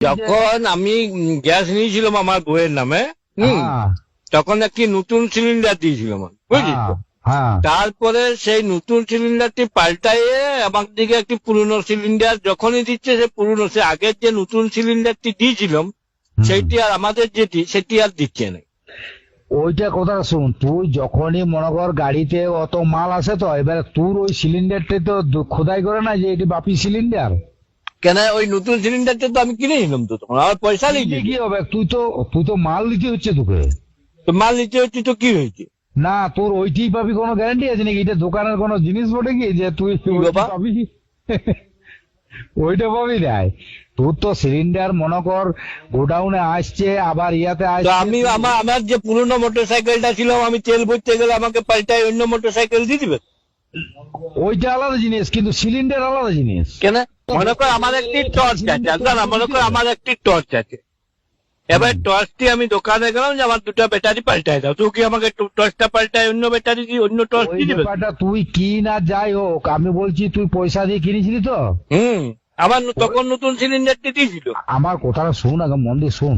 যখন আমি গ্যাস নিয়েছিলাম আমার বউয়ের নামে, তখন একটি নতুন সিলিন্ডার দিয়েছিলাম, বুঝলি তো? তারপরে সেই নতুন সিলিন্ডারটি পাল্টাইয়ে আমার দিকে একটি পুরনো সিলিন্ডার যখনই দিচ্ছে, সে পুরনো, সে আগের যে নতুন সিলিন্ডারটি দিয়েছিলাম সেইটি আর আমাদের যেটি সেটি আর দিচ্ছে না। ওইটা কথা শুন, তুই যখনই মনে কর গাড়িতে অত মাল আসে, তো এবারে তোর ওই সিলিন্ডারটা তো খোদাই করে না যে এটি বাপি সিলিন্ডার। কেন ওই নতুন সিলিন্ডারটা তো আমি কিনে নিলাম, তো তখন আমার পয়সা নেই। কি হবে, তুই তো মাল নিতে হচ্ছে তোকে। তো মাল নিতে হচ্ছে তো কি হয়েছে? না, তোর ওইটি পাবি কোনো গ্যারান্টি আছে নাকি? এটা দোকানের কোনো জিনিস বটে কি যে তুই পাবি? ওইটা পাবি নাই। তোর তো সিলিন্ডার মনে কর গোডাউনে আসছে, আবার ইয়াতে আসছে। আমি আমার যে পুরনো মোটর সাইকেলটা ছিল, আমি তেল ভরতে গেলে আমাকে পাল্টায় অন্য মোটর সাইকেল দিয়ে দিবে। ওইটা আলাদা জিনিস, কিন্তু সিলিন্ডার আলাদা জিনিস। কেন? মনে কর আমার একটি টর্চ আছে, মনে কর আমার একটি টর্চ আছে, এবার টর্চটি আমি দোকানে গেলাম যে আমার দুটো ব্যাটারি পাল্টায় দাও, তুই কি আমাকে টর্চটা পাল্টায় অন্য ব্যাটারি দিয়ে অন্য টর্চ দিয়ে দিবে? তুই কি না যাই হোক, আমি বলছি তুই পয়সা দিয়ে কিনেছিলি তো? আমার তখন নতুন সিলিন্ডারটি দিয়েছিল। আমার কথাটা শুন, আগে মন দিয়ে শুন।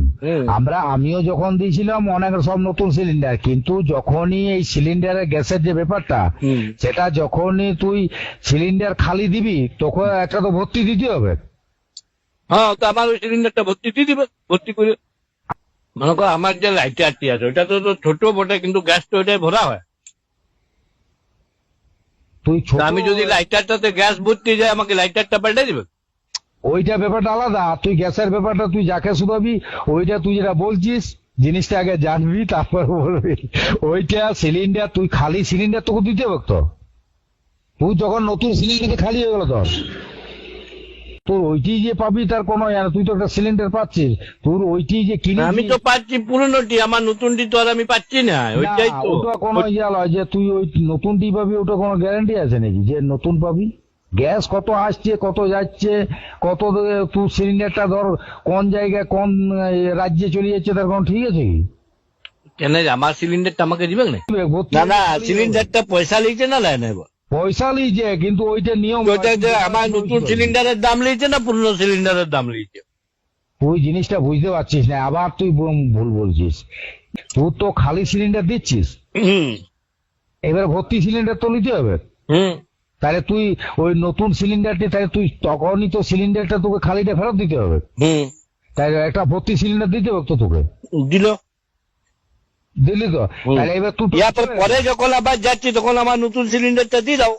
আমিও যখন দিয়েছিলাম অনেক সব নতুন সিলিন্ডার, কিন্তু যখনই এই সিলিন্ডারের গ্যাসের যে ব্যাপারটা, সেটা যখনই তুই সিলিন্ডার খালি দিবি তখন একটা তো ভর্তি দিতে হবে। হ্যাঁ, তো আমার ওই সিলিন্ডারটা ভর্তি দিয়ে দিবে, ভর্তি করে। মনে কর আমার যে লাইটারটি আছে ওইটা তো ছোট বটে, কিন্তু গ্যাস তো ওইটাই ভরা হয়। আমি যদি লাইটারটাতে গ্যাস ভর্তি যায়, আমাকে লাইটারটা পাল্টে দিবে? ওইটা ব্যাপারটা আলাদা। তুই গ্যাসের ব্যাপারটা তুই যাকে শুধাবি, ওইটা তুই যেটা বলছিস জিনিসটা আগে জানবি, তারপর বলবি। ওইটা সিলিন্ডার, তুই খালি সিলিন্ডার তোকে দিতে হবে তো। তুই যখন নতুন সিলিন্ডার খালি হয়ে গেল তোর ওইটি যে পাবি তার কোনো, তুই তো একটা সিলিন্ডার পাচ্ছিস, তোর ওইটি যে কিনে। আমি তো পাচ্ছি পুরনোটি, আমার নতুনটি তো আর আমি পাচ্ছি না। ওইটাই তো। ওটা কোনো ইয়া লয় যে তুই ওই নতুনটি পাবি, ওটা কোনো গ্যারান্টি আছে নাকি যে নতুন পাবি? গ্যাস কত আসছে কত যাচ্ছে, কত তুই সিলিন্ডারটা ধর কোন জায়গায় কোন রাজ্যে চলে যাচ্ছে তার কোনো ঠিক আছে কি? কেন আমার সিলিন্ডারটা আমাকে দিবে না? না, সিলিন্ডারটা পয়সা লিখছে না লাই না? পয়সা লিখছে, কিন্তু ওইটা নিয়ম। আমার নতুন সিলিন্ডারের দাম লিখছে না পুরনো সিলিন্ডারের দাম লিখছে? তুই জিনিসটা বুঝতে পারছিস না, আবার তুই ভুল বলছিস। তুই তো খালি সিলিন্ডার দিচ্ছিস, এবার ভর্তি সিলিন্ডার তো নিতে হবে। তাহলে তুই ওই নতুন সিলিন্ডারটি, তাহলে তুই তখনই তো সিলিন্ডারটা তোকে খালিটা ফেরত দিতে হবে। তাই একটা ভর্তি সিলিন্ডার দিতে হবে তো তোকে। দিলি তো? তাহলে এবার তুই পরে যখন আবার যাচ্ছি তখন আমার নতুন সিলিন্ডারটা দিয়ে দাও।